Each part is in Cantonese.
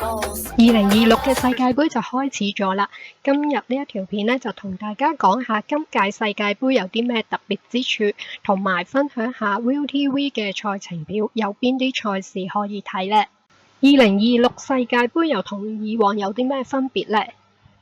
2026嘅世界盃就開始咗啦。今日呢一條片呢，就同大家講下今屆世界盃有啲咩特別之處，同埋分享下 ViuTV 嘅賽程表有邊啲賽事可以睇呢。2026世界盃又同以往有啲咩分別呢？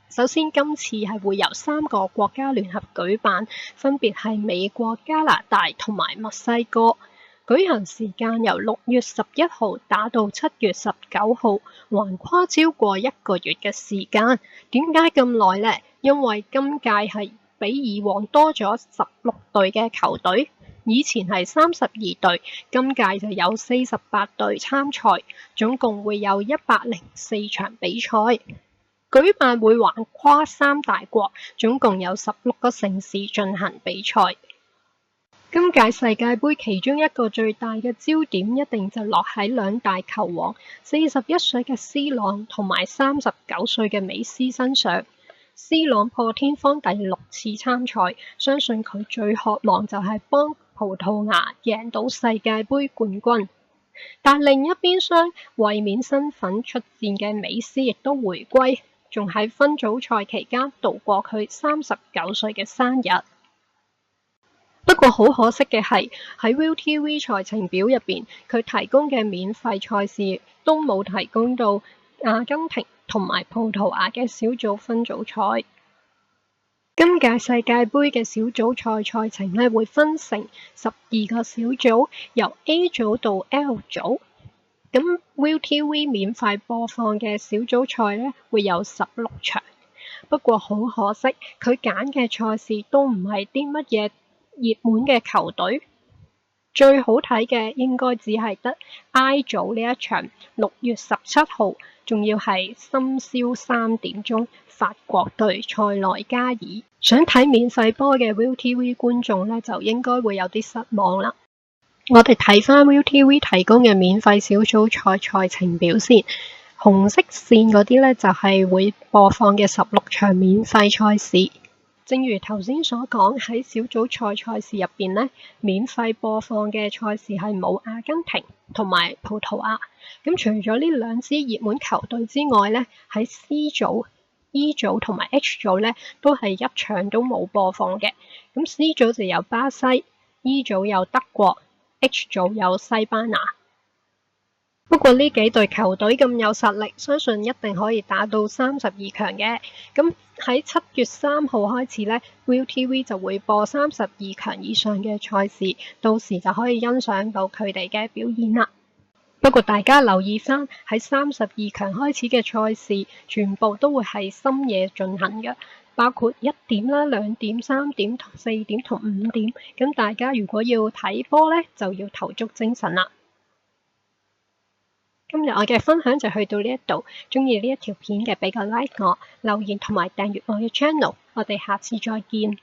首先，今次係會由3個國家聯合舉辦，分別係美國、加拿大同埋墨西哥。舉行時間由6月11號打到7月19號，橫跨超過1個月嘅時間。點解咁耐呢？因為今屆係比以往多咗16隊嘅球隊，以前係32隊，今屆就有48隊參賽，總共會有104場比賽。舉辦會橫跨3大國，總共有16個城市進行比賽。今屆世界盃其中一個最大嘅焦點一定就落喺兩大球王41歲嘅 C 朗同埋39歲嘅美斯身上。C 朗破天荒第6次參賽，相信佢最渴望就係幫葡萄牙贏到世界盃冠軍。但另一邊廂，衛冕身份出戰嘅美斯亦都回歸，仲喺分組賽期間度過佢39歲嘅生日。不過好可惜嘅係，喺 ViuTV 賽程表入邊，佢提供嘅免費賽事都冇提供到阿根廷同埋葡萄牙嘅小組分組賽。今屆世界盃嘅小組賽賽程呢，會分成12個小組，由 A 組到 L 組。咁 ViuTV 免費播放嘅小組賽呢，會有16場。不過好可惜，佢揀嘅賽事都唔係啲乜嘢熱門嘅球隊，最好睇嘅應該只係得 I 組呢一場，6月17號，仲要係深宵3點鐘，法國對塞內加爾。想睇免費波嘅 ViuTV 觀眾呢，就應該會有啲失望啦。我哋睇返 ViuTV 提供嘅免費小組賽賽程表先，紅色線嗰啲呢，就係會播放嘅16場免費賽事。正如頭先所講，喺小組賽事入邊呢，免費播放嘅賽事係冇阿根廷同埋葡萄牙。咁除咗呢兩支熱門球隊之外呢，喺 C 組、E 組同埋 H 組呢，都係一場都冇播放嘅。咁 C 組就有巴西， E 組有德國， H 組有西班牙。不過呢幾隊球隊咁有實力，相信一定可以打到32強嘅。咁喺7月3號開始呢， ViuTV 就會播32強以上嘅賽事，到時就可以欣賞到佢哋嘅表演啦。不過大家留意返，喺32強開始嘅賽事，全部都會係深夜進行嘅，包括1點啦、2點、3點、4點同5點。咁大家如果要睇波呢，就要投足精神啦。今日我嘅分享就去到呢一度，鍾意呢一條片嘅俾個 like 我，留言同埋訂閱我嘅 channel，我哋下次再見。